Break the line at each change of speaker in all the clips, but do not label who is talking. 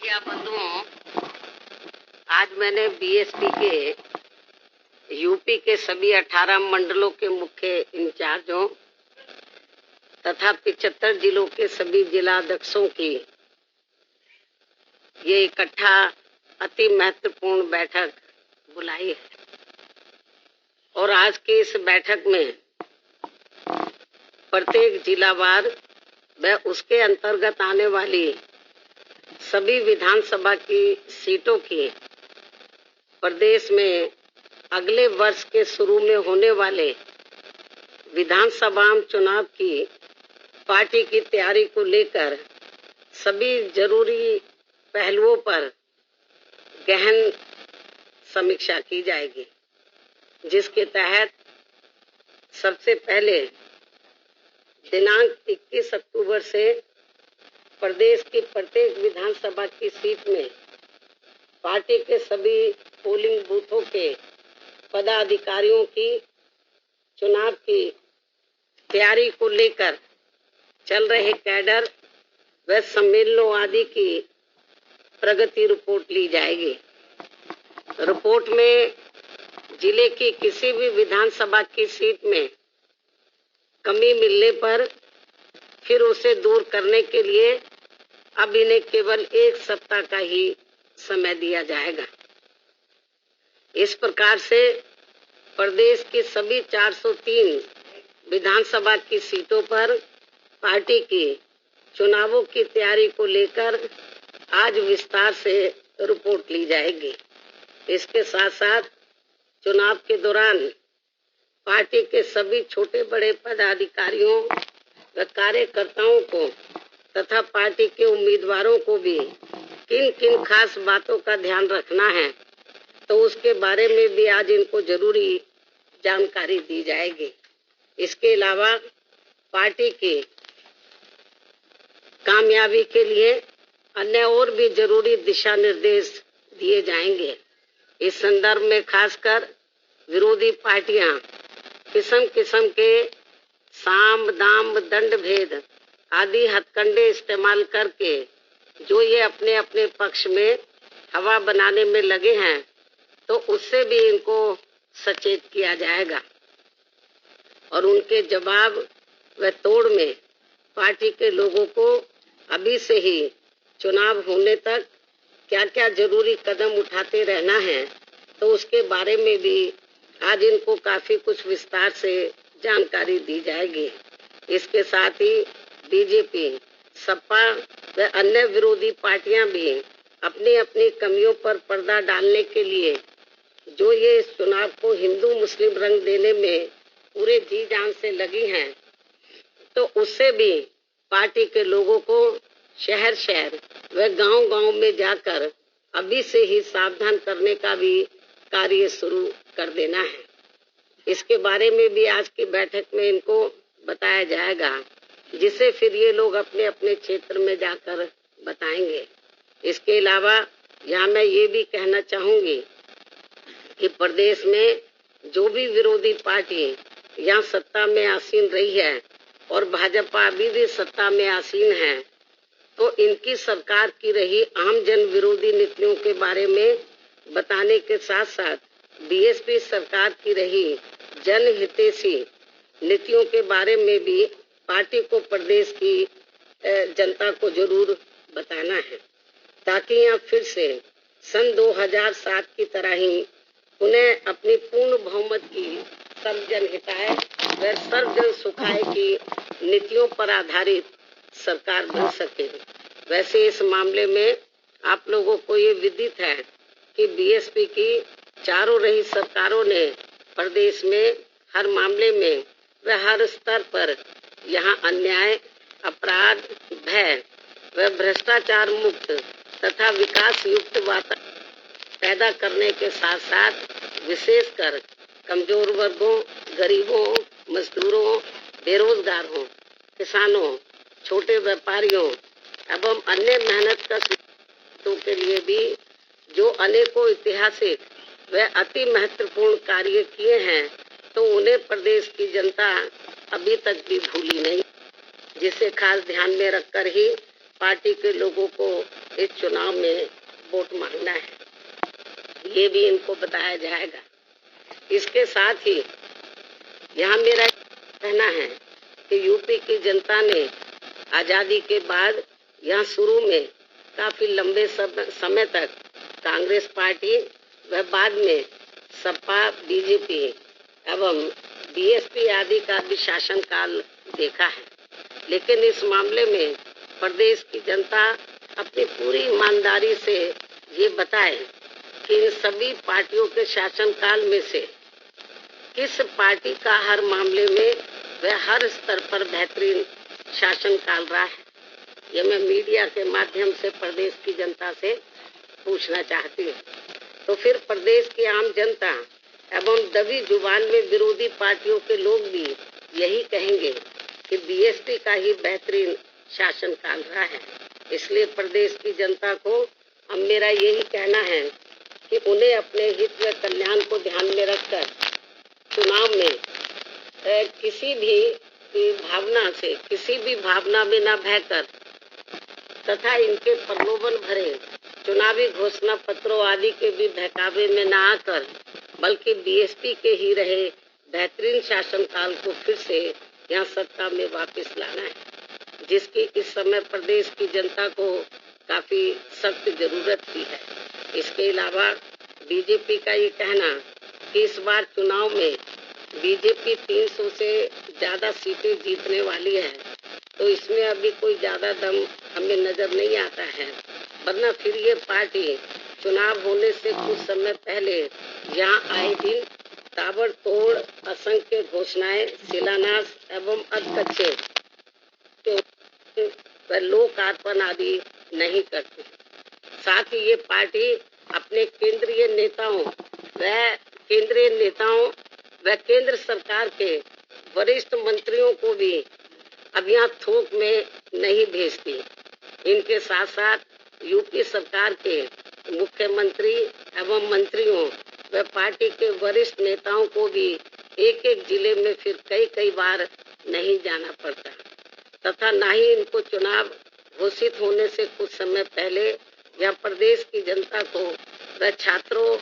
Media बंधुओं, आज मैंने बीएसपी के यूपी के सभी 18 मंडलों के मुख्य इंचार्जों तथा 75 जिलों के सभी जिलाध्यक्षों की ये इकट्ठा अति महत्वपूर्ण बैठक बुलाई है। और आज की इस बैठक में प्रत्येक जिलावार व उसके अंतर्गत आने वाली सभी विधानसभा की सीटों की प्रदेश में अगले वर्ष के शुरू में होने वाले विधानसभा चुनाव की पार्टी की तैयारी को लेकर सभी जरूरी पहलुओं पर गहन समीक्षा की जाएगी, जिसके तहत सबसे पहले दिनांक 21 अक्टूबर से प्रदेश की प्रत्येक विधानसभा की सीट में पार्टी के सभी पोलिंग बूथों के पदाधिकारियों की चुनाव की तैयारी को लेकर चल रहे कैडर व सम्मेलनों आदि की प्रगति रिपोर्ट ली जाएगी। रिपोर्ट में जिले की किसी भी विधानसभा की सीट में कमी मिलने पर फिर उसे दूर करने के लिए अब इन्हें केवल 1 सप्ताह का ही समय दिया जाएगा। इस प्रकार से प्रदेश की सभी 403 विधानसभा की सीटों पर पार्टी की चुनावों की तैयारी को लेकर आज विस्तार से रिपोर्ट ली जाएगी। इसके साथ साथ चुनाव के दौरान पार्टी के सभी छोटे बड़े पदाधिकारियों व कार्यकर्ताओं को तथा पार्टी के उम्मीदवारों को भी किन किन खास बातों का ध्यान रखना है, तो उसके बारे में भी आज इनको जरूरी जानकारी दी जाएगी। इसके अलावा पार्टी की कामयाबी के लिए अन्य और भी जरूरी दिशा निर्देश दिए जाएंगे। इस संदर्भ में खासकर विरोधी पार्टियां किस्म किस्म के साम दाम दंड भेद आदि हथकंडे इस्तेमाल करके जो ये अपने अपने पक्ष में हवा बनाने में लगे हैं, तो उससे भी इनको सचेत किया जाएगा और उनके जवाब व तोड़ में पार्टी के लोगों को अभी से ही चुनाव होने तक क्या क्या जरूरी कदम उठाते रहना है, तो उसके बारे में भी आज इनको काफी कुछ विस्तार से जानकारी दी जाएगी। इसके साथ ही बीजेपी, सपा व अन्य विरोधी पार्टियां भी अपनी अपनी कमियों पर पर्दा डालने के लिए जो ये इस चुनाव को हिंदू मुस्लिम रंग देने में पूरे जी जान से लगी हैं, तो उससे भी पार्टी के लोगों को शहर शहर व गांव गांव में जाकर अभी से ही सावधान करने का भी कार्य शुरू कर देना है। इसके बारे में भी आज की बैठक में इनको बताया जाएगा, जिसे फिर ये लोग अपने अपने क्षेत्र में जाकर बताएंगे। इसके अलावा यहाँ मैं ये भी कहना चाहूंगी कि प्रदेश में जो भी विरोधी पार्टी यहाँ सत्ता में आसीन रही है और भाजपा अभी भी सत्ता में आसीन है, तो इनकी सरकार की रही आम जन विरोधी नीतियों के बारे में बताने के साथ साथ बीएसपी सरकार की रही जनहितैषी नीतियों के बारे में भी पार्टी को प्रदेश की जनता को जरूर बताना है, ताकि यहाँ फिर से सन 2007 की तरह ही उन्हें अपनी पूर्ण बहुमत की सर्वजन हिताय व सर्वजन सुखाय की नीतियों पर आधारित सरकार बन सके। वैसे इस मामले में आप लोगों को ये विदित है कि बीएसपी की चारों रही सरकारों ने प्रदेश में हर मामले में व हर स्तर पर यहाँ अन्याय, अपराध, भय व भ्रष्टाचार मुक्त तथा विकास युक्त वातावरण पैदा करने के साथ साथ विशेषकर कमजोर वर्गों, गरीबों, मजदूरों, बेरोजगारों, किसानों, छोटे व्यापारियों एवं अन्य मेहनत कश के लिए भी जो अनेकों ऐतिहासिक व अति महत्वपूर्ण कार्य किए हैं, तो उन्हें प्रदेश की जनता अभी तक भी भूली नहीं, जिसे खास ध्यान में रखकर ही पार्टी के लोगों को इस चुनाव में वोट मांगना है, ये भी इनको बताया जाएगा। इसके साथ ही यहाँ मेरा कहना है कि यूपी की जनता ने आजादी के बाद यहाँ शुरू में काफी लंबे समय तक कांग्रेस पार्टी व बाद में सपा, बीजेपी एवं बीएसपी आदि का भी शासनकाल देखा है। लेकिन इस मामले में प्रदेश की जनता अपनी पूरी ईमानदारी से ये बताए कि इन सभी पार्टियों के शासनकाल में से किस पार्टी का हर मामले में वह हर स्तर पर बेहतरीन शासनकाल रहा है। ये मैं मीडिया के माध्यम से प्रदेश की जनता से पूछना चाहती हूँ। तो फिर प्रदेश की आम जनता एवं दबी जुबान में विरोधी पार्टियों के लोग भी यही कहेंगे कि बीएसपी का ही बेहतरीन शासनकाल रहा है। इसलिए प्रदेश की जनता को अब मेरा यही कहना है कि उन्हें अपने हित व कल्याण को ध्यान में रखकर चुनाव में किसी भी भावना में न बहकर तथा इनके प्रलोभन भरे चुनावी घोषणा पत्रों आदि के भी बहकावे में न आकर बल्कि बीएसपी के ही रहे बेहतरीन शासनकाल को फिर से यहाँ सत्ता में वापस लाना है, जिसकी इस समय प्रदेश की जनता को काफी सख्त जरूरत भी है। इसके अलावा बीजेपी का ये कहना कि इस बार चुनाव में बीजेपी 300 से ज्यादा सीटें जीतने वाली है, तो इसमें अभी कोई ज्यादा दम हमें नजर नहीं आता है। वरना फिर ये पार्टी चुनाव होने से कुछ समय पहले यहाँ आए दिन ताबड़तोड़ असंख्य घोषणाएं, शिलान्यास एवं अधकच्चे लोकार्पण आदि नहीं करती। साथ ही ये पार्टी अपने केंद्रीय नेताओं व केंद्र सरकार के वरिष्ठ मंत्रियों को भी अब यहाँ थोक में नहीं भेजती। इनके साथ साथ यूपी सरकार के मुख्यमंत्री एवं मंत्रियों व पार्टी के वरिष्ठ नेताओं को भी एक एक जिले में फिर कई बार नहीं जाना पड़ता तथा न ही इनको चुनाव घोषित होने से कुछ समय पहले या प्रदेश की जनता को व छात्रों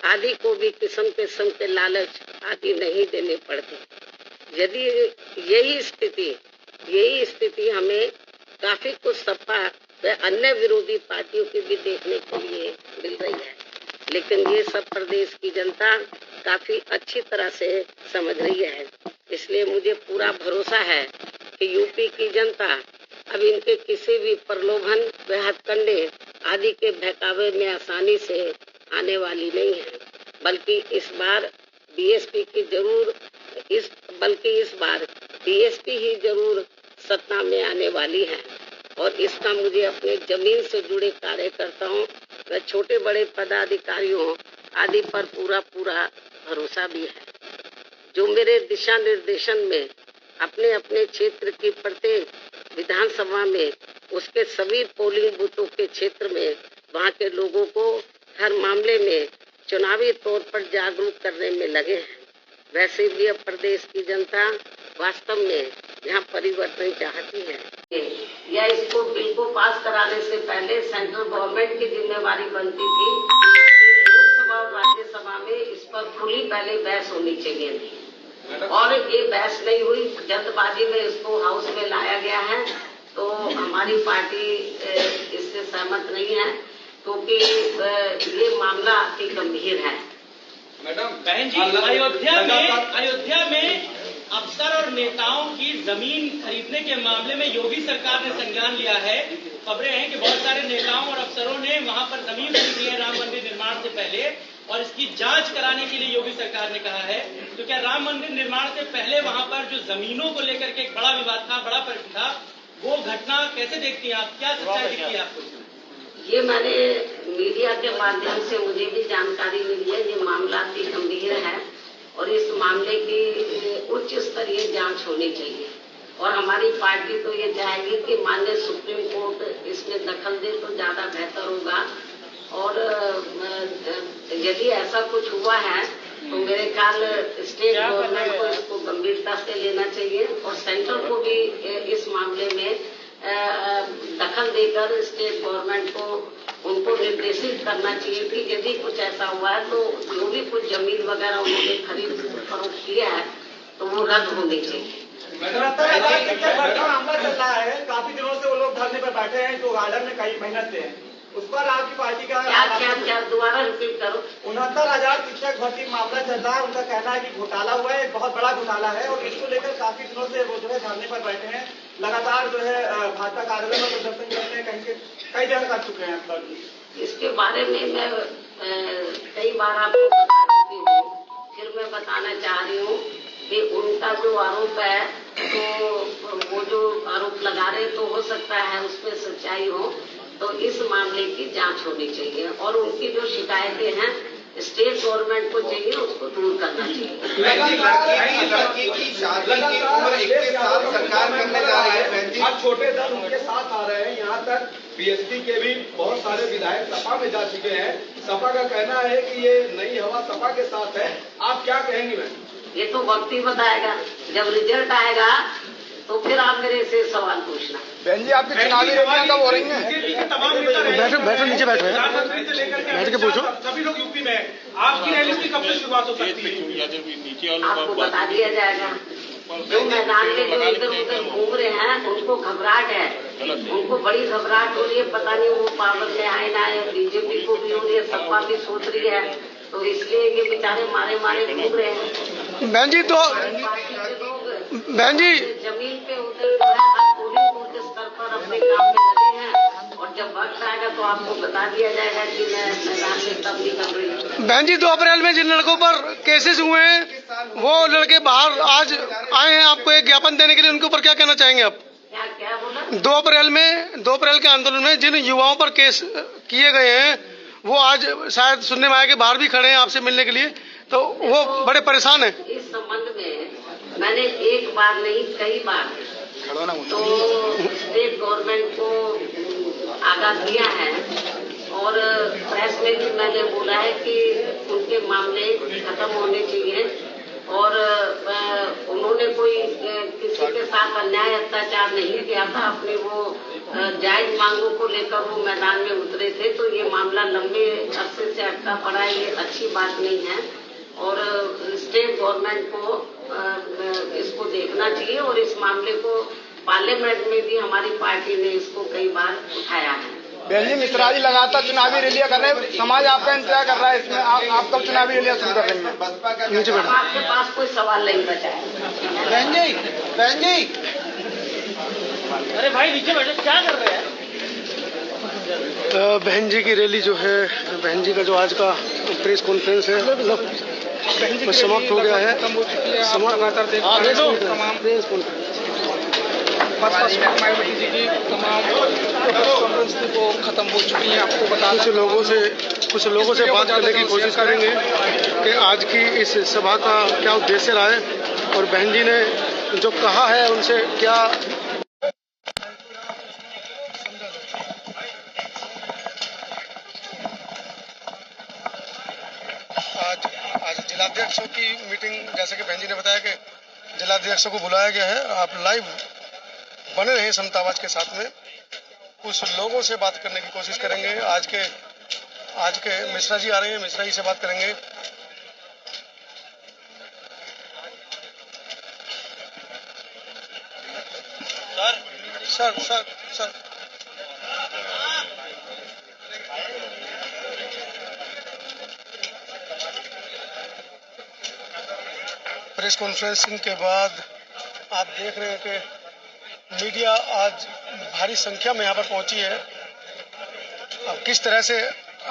आदि को भी किस्म किस्म के लालच आदि नहीं देने पड़ते। यदि यही स्थिति हमें काफी कुछ सपा व अन्य विरोधी पार्टियों की भी देखने के लिए मिल रही है, लेकिन ये सब प्रदेश की जनता काफी अच्छी तरह से समझ रही है। इसलिए मुझे पूरा भरोसा है कि यूपी की जनता अब इनके किसी भी प्रलोभन व हथकंडे आदि के बहकावे में आसानी से आने वाली नहीं है, बल्कि इस बार बीएसपी ही जरूर सत्ता में आने वाली है। और इसका मुझे अपने जमीन से जुड़े कार्यकर्ताओं व छोटे बड़े पदाधिकारियों आदि पर पूरा भरोसा भी है, जो मेरे दिशा निर्देशन में अपने अपने क्षेत्र की प्रत्येक विधानसभा में उसके सभी पोलिंग बूथों के क्षेत्र में वहां के लोगों को हर मामले में चुनावी तौर पर जागरूक करने में लगे हैं। वैसे भी अब प्रदेश की जनता वास्तव में यहाँ परिवर्तन चाहती है। या इसको बिल को पास कराने से पहले सेंट्रल गवर्नमेंट की जिम्मेवारी बनती थी कि लोकसभा और राज्यसभा में इस पर खुली पहले बहस होनी चाहिए थी, और ये बहस नहीं हुई। जल्दबाजी में इसको हाउस में लाया गया है, तो हमारी पार्टी इससे सहमत नहीं है, क्योंकि ये मामला अति गंभीर है।
मैडम बहन जी, अयोध्या में अफसर और नेताओं की जमीन खरीदने के मामले में योगी सरकार ने संज्ञान लिया है। खबरें हैं कि बहुत सारे नेताओं और अफसरों ने वहां पर जमीन खरीदी है राम मंदिर निर्माण से पहले, और इसकी जांच कराने के लिए योगी सरकार ने कहा है। तो क्या राम मंदिर निर्माण से पहले वहां पर जो जमीनों को लेकर के एक बड़ा विवाद था, बड़ा प्रश्न था, वो घटना कैसे देखती हैं आप? क्या सच्चाई दिखती है आपको?
ये मैंने मीडिया के माध्यम से मुझे भी जानकारी मिली है। ये मामला अति गंभीर है और इस मामले की उच्च स्तरीय जांच होनी चाहिए, और हमारी पार्टी तो ये चाहेगी कि माननीय सुप्रीम कोर्ट इसमें दखल दे तो ज्यादा बेहतर होगा। और यदि ऐसा कुछ हुआ है तो मेरे ख्याल स्टेट गवर्नमेंट को इसको गंभीरता से लेना चाहिए और सेंटर को भी इस मामले में दखल देकर स्टेट गवर्नमेंट को उनको निर्देशित करना चाहिए कि यदि कुछ ऐसा हुआ है तो जो भी कुछ जमीन वगैरह उन्होंने खरीद फरोख्त किया है तो वो रद्द होनी चाहिए।
मामला चल रहा है, काफी दिनों से वो लोग धरने पर बैठे हैं जो गार्डन में कई मेहनत से हैं, उस पर आपकी पार्टी का
क्या दोबारा रिपीट करो।
69,000 शिक्षक भर्ती मामला चल रहा है, उनका कहना है कि घोटाला हुआ है, बहुत बड़ा घोटाला है और इसको लेकर काफी दिनों से वो जो है धरने पर बैठे हैं, लगातार जो है भाजपा कार्यालय में प्रदर्शन करते हैं, कई जगह कर चुके हैं।
इसके बारे में मैं कई बार आपको बता चुकी हूँ, फिर मैं बताना चाह रही हूँ कि उनका जो आरोप है तो वो जो आरोप लगा रहे तो हो सकता है उसमें सच्चाई हो, तो इस मामले की जांच होनी चाहिए और उनकी जो शिकायतें हैं स्टेट गवर्नमेंट को चाहिए उसको दूर करना चाहिए।
लड़की की शादी की उम्र 21 साल सरकार करने जा रही है।
आज छोटे दल उनके साथ आ रहे हैं, यहाँ तक बीएसपी के भी बहुत सारे विधायक सपा में जा चुके हैं। सपा का कहना है कि ये नई हवा सपा के साथ है, आप क्या कहेंगी मैम?
ये तो वक्त ही बताएगा, जब रिजल्ट आएगा तो फिर आप मेरे से सवाल पूछना।
बहन जी, आपकी चुनावी रैलियां कब हो रही हैं?
बैठो नीचे बैठो, बैठ के पूछो।
सभी लोग यूपी में, आपकी रैली की कब से शुरुआत हो सकती है?
आपको बता दिया जाएगा। जो मैदान में जो इधर उधर घूम रहे हैं उनको घबराहट है, उनको बड़ी घबराहट हो रही है, पता नहीं वो पावर में आए ना आए, बीजेपी को भी हो रही है, सपा भी सोच रही है, तो इसलिए ये बेचारे मारे घूम रहे हैं।
बहन जी तो बहन जी
जमीन पे उतर हर पोलिंग बूथ के स्तर पर अपने काम में लगे हैं और जब वक्त आएगा तो आपको बता दिया जाएगा कि मैं मैदान में तब निकल रही हूँ।
बहन जी 2 अप्रैल में जिन लड़कों पर केसेस हुए हैं वो लड़के बाहर आज आए हैं आपको एक ज्ञापन देने के लिए, उनके ऊपर क्या कहना चाहेंगे आप?
क्या बोला?
2 अप्रैल के आंदोलन में जिन युवाओं पर केस किए गए हैं वो आज शायद सुनने में आया कि बाहर भी खड़े हैं आपसे मिलने के लिए, तो वो बड़े परेशान हैं।
इस संबंध में मैंने एक बार नहीं कई बार तो स्टेट गवर्नमेंट को आगाह किया है और प्रेस में भी मैंने बोला है कि उनके मामले खत्म होने चाहिए और उन्होंने कोई किसी के साथ अन्याय अत्याचार नहीं किया था, अपने वो जायज मांगों को लेकर वो मैदान में उतरे थे, तो ये मामला लंबे अरसे से अटका पड़ा है, ये अच्छी बात नहीं है और स्टेट गवर्नमेंट को इसको देखना चाहिए और इस मामले को पार्लियामेंट में भी हमारी पार्टी ने इसको कई बार उठाया है।
बहन जी, मिश्रा जी लगातार चुनावी रैलियां कर रहे हैं, समाज आपका इंतजार कर रहा है, इसमें आप कब चुनावी रैलियां शुरू कर रही हैं?
आपके पास कोई सवाल नहीं बचा है।
बहन जी
अरे भाई नीचे बैठो, क्या कर रहे हैं?
बहन जी की रैली जो है, बहन जी का जो आज का प्रेस कॉन्फ्रेंस है वो समाप्त हो गया है। प्रेस कॉन्फ्रेंस
मायावती जी की तमाम प्रेस कॉन्फ्रेंस वो खत्म हो चुकी है। आपको बता
कुछ लोगों से बात करने की कोशिश करेंगे कि आज की इस सभा का क्या उद्देश्य रहा है और बहन जी ने जो कहा है उनसे क्या आज जिलाध्यक्षों की मीटिंग, जैसे कि बहन जी ने बताया कि जिलाध्यक्षों को बुलाया गया है। आप लाइव बने रहे समता आवाज के साथ में। कुछ लोगों से बात करने की कोशिश करेंगे। आज के मिश्रा जी आ रहे हैं, मिश्रा जी से बात करेंगे। सर प्रेस कॉन्फ्रेंसिंग के बाद आप देख रहे हैं कि मीडिया आज भारी संख्या में यहाँ पर पहुंची है। अब किस तरह से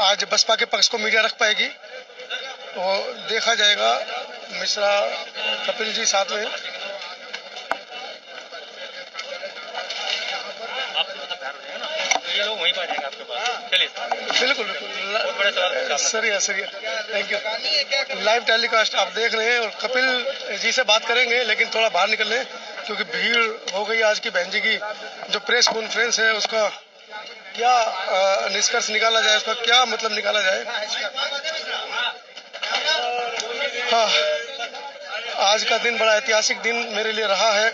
आज बसपा के पक्ष को मीडिया रख पाएगी वो देखा जाएगा। मिश्रा कपिल जी साथ में
ये लोग वहीं पर जाएंगे आपके पास। चलिए
बिल्कुल sir, thank you. Live telecast आप देख रहे हैं और कपिल जी से बात करेंगे, लेकिन थोड़ा बाहर निकल लें क्योंकि भीड़ हो गई। आज की बहन जी की जो प्रेस कॉन्फ्रेंस है उसका क्या निष्कर्ष निकाला जाए, उसका क्या मतलब निकाला जाए। हाँ, आज का दिन बड़ा ऐतिहासिक दिन मेरे लिए रहा है।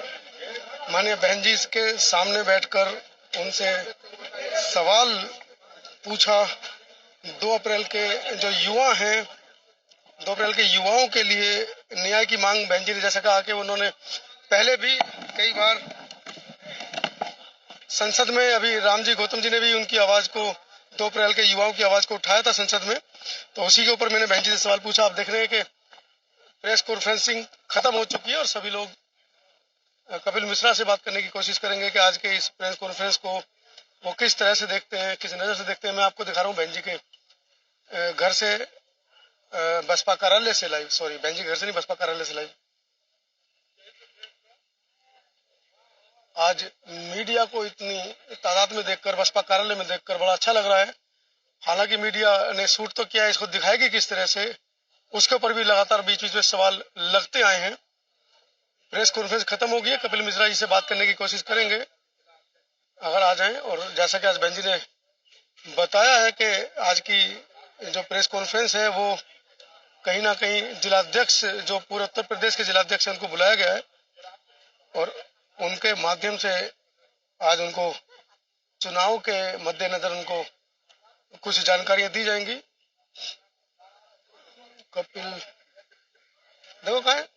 माननीय बहन जी के सामने बैठकर उनसे सवाल पूछा। 2 अप्रैल के जो युवा हैं, 2 अप्रैल के युवाओं के लिए न्याय की मांग बहन जी ने जैसा कहा कि उन्होंने पहले भी कई बार संसद में, अभी रामजी गौतम जी ने भी उनकी आवाज को, 2 अप्रैल के युवाओं की आवाज को उठाया था संसद में, तो उसी के ऊपर मैंने बहन जी से सवाल पूछा। आप देख रहे हैं कि प्रेस कॉन्फ्रेंसिंग खत्म हो चुकी है और सभी लोग कपिल मिश्रा से बात करने की कोशिश करेंगे कि आज के इस प्रेस कॉन्फ्रेंस को वो किस तरह से देखते हैं, किस नजर से देखते हैं। मैं आपको दिखा रहा हूँ बहन जी के घर से, बसपा कार्यालय से लाइव, सॉरी बहन जी घर से नहीं, बसपा कार्यालय से लाइव। आज मीडिया को इतनी तादाद में देखकर, बसपा कार्यालय में देखकर बड़ा अच्छा लग रहा है। हालांकि मीडिया ने शूट तो किया है, इसको दिखाएगी किस तरह से, उसके ऊपर भी लगातार बीच बीच में सवाल लगते आए हैं। प्रेस कॉन्फ्रेंस खत्म हो गई है, कपिल मिश्रा जी से बात करने की कोशिश करेंगे अगर आ जाएं। और जैसा कि आज बहन जी ने बताया है कि आज की जो प्रेस कॉन्फ्रेंस है वो कहीं ना कहीं जिलाध्यक्ष, जो पूरे उत्तर प्रदेश के जिलाध्यक्ष हैं, उनको बुलाया गया है और उनके माध्यम से आज उनको चुनाव के मद्देनजर उनको कुछ जानकारियां दी जाएंगी। कपिल देखो कहाँ है,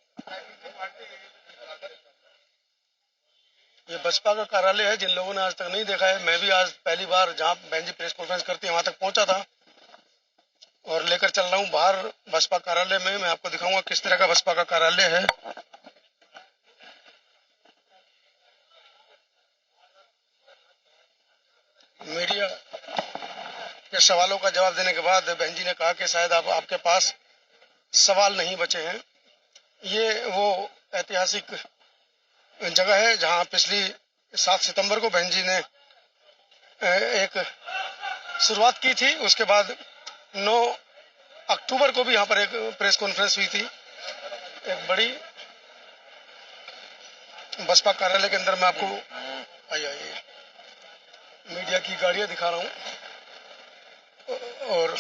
ये बसपा का कार्यालय है। जिन लोगों ने आज तक नहीं देखा है, मैं भी आज पहली बार जहां बहन जी प्रेस कॉन्फ्रेंस करती है वहां तक पहुंचा था और लेकर चल रहा हूं बाहर बसपा कार्यालय में। मैं आपको दिखाऊंगा किस तरह का बसपा का कार्यालय है। मीडिया के सवालों का जवाब देने के बाद बहन जी ने कहा कि शायद आपके पास सवाल नहीं बचे हैं। ये वो ऐतिहासिक जगह है जहां पिछली 7 सितंबर को बहन जी ने एक शुरुआत की थी। उसके बाद 9 अक्टूबर को भी यहाँ पर एक प्रेस कॉन्फ्रेंस हुई थी, एक बड़ी बसपा कार्यालय के अंदर। मैं आपको आइए मीडिया की गाड़ियां दिखा रहा हूँ और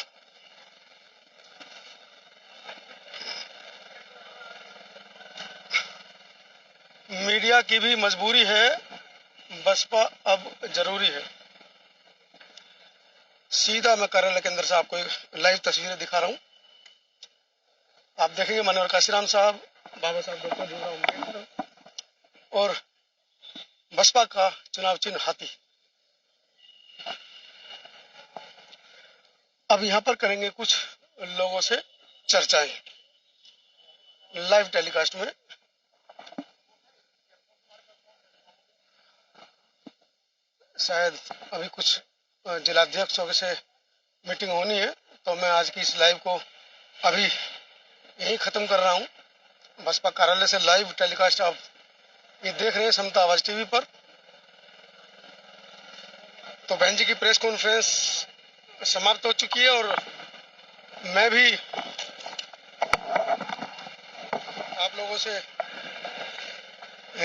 मीडिया की भी मजबूरी है, बसपा अब जरूरी है। सीधा मैं कार्यालय के अंदर से आपको लाइव तस्वीरें दिखा रहा हूँ। आप देखेंगे मनोहर काशीराम साहब, बाबा साहब डॉक्टर भीमराव अम्बेडकर और बसपा का चुनाव चिन्ह हाथी। अब यहाँ पर करेंगे कुछ लोगों से चर्चाएं लाइव टेलीकास्ट में। शायद अभी कुछ जिलाध्यक्षों से मीटिंग होनी है, तो मैं आज की इस लाइव को अभी यही खत्म कर रहा हूँ। बसपा कार्यालय से लाइव टेलीकास्ट आप ये देख रहे हैं समता आवाज टीवी पर। तो बहन जी की प्रेस कॉन्फ्रेंस समाप्त हो चुकी है और मैं भी आप लोगों से,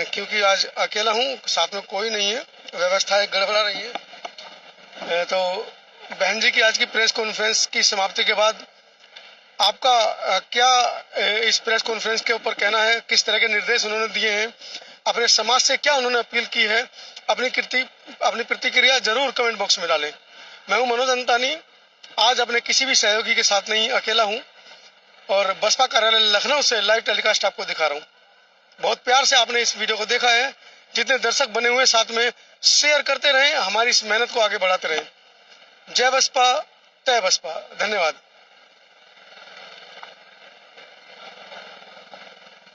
क्योंकि आज अकेला हूँ, साथ में कोई नहीं है, व्यवस्थाएं गड़बड़ा रही है, तो बहन जी की आज की प्रेस कॉन्फ्रेंस की समाप्ति के बाद आपका क्या इस प्रेस कॉन्फ्रेंस के ऊपर कहना है, किस तरह के निर्देश उन्होंने दिए हैं, अपने समाज से क्या उन्होंने अपील की है, अपनी प्रतिक्रिया जरूर कमेंट बॉक्स में डालें। मैं हूं मनोज अंतानी, आज अपने किसी भी सहयोगी के साथ नहीं, अकेला हूं और बसपा कार्यालय लखनऊ से लाइव टेलीकास्ट आपको दिखा रहा हूं। बहुत प्यार से आपने इस वीडियो को देखा है। जितने दर्शक बने हुए साथ में शेयर करते रहें, हमारी इस मेहनत को आगे बढ़ाते रहें। जय बसपा, जय बसपा, धन्यवाद।